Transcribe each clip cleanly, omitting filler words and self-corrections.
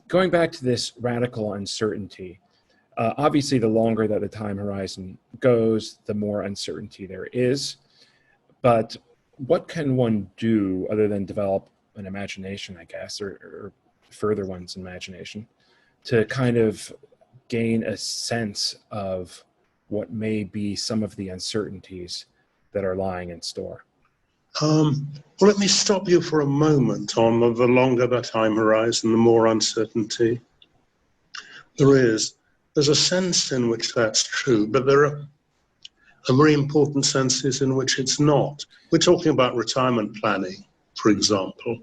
Going back to this radical uncertainty, obviously the longer that the time horizon goes, the more uncertainty there is. But what can one do other than develop an imagination, I guess, or further one's imagination, to kind of gain a sense of what may be some of the uncertainties that are lying in store? Well, let me stop you for a moment on the longer the time horizon, the more uncertainty there is. There's a sense in which that's true, but there are very important senses in which it's not. We're talking about retirement planning, for example.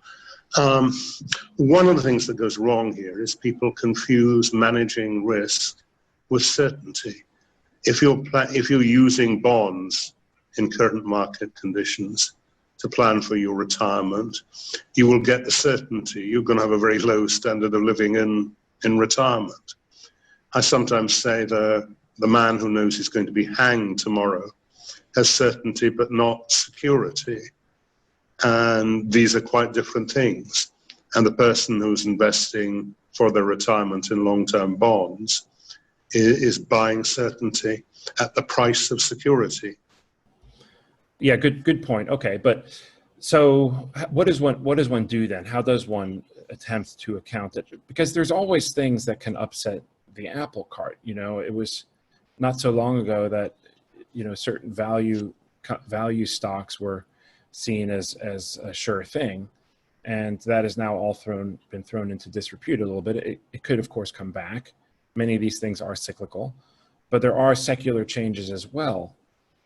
One of the things that goes wrong here is people confuse managing risk with certainty. If you're using bonds in current market conditions to plan for your retirement, you will get the certainty you're going to have a very low standard of living in retirement. I sometimes say the man who knows he's going to be hanged tomorrow has certainty but not security. And these are quite different things. And the person who's investing for their retirement in long-term bonds is buying certainty at the price of security. Yeah, good point. Okay, but so what does one do then? How does one attempt to account it? Because there's always things that can upset the apple cart. You know, it was not so long ago that, you know, certain value stocks were seen as a sure thing, and that is now all been thrown into disrepute a little bit. It could, of course, come back. Many of these things are cyclical, but there are secular changes as well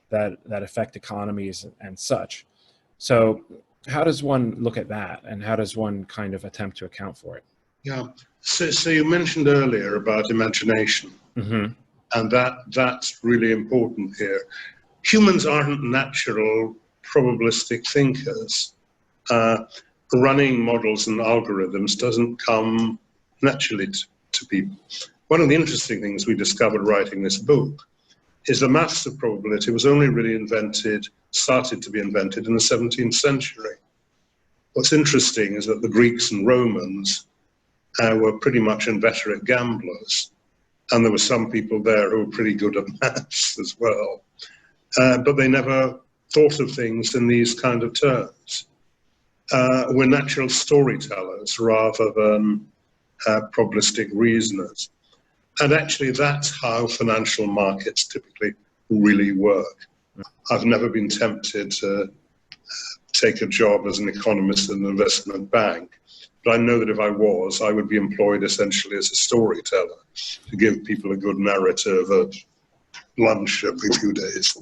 that affect economies and such. So how does one look at that, and how does one kind of attempt to account for it? Yeah. So you mentioned earlier about imagination, and that's really important here. Humans aren't natural probabilistic thinkers. Running models and algorithms doesn't come naturally to people. One of the interesting things we discovered writing this book is the maths of probability was only really started to be invented in the 17th century. What's interesting is that the Greeks and Romans were pretty much inveterate gamblers, and there were some people there who were pretty good at maths as well. But they never thought of things in these kind of terms. We're natural storytellers rather than probabilistic reasoners. And actually, that's how financial markets typically really work. I've never been tempted to take a job as an economist in an investment bank, but I know that if I was, I would be employed essentially as a storyteller to give people a good narrative at lunch every few days.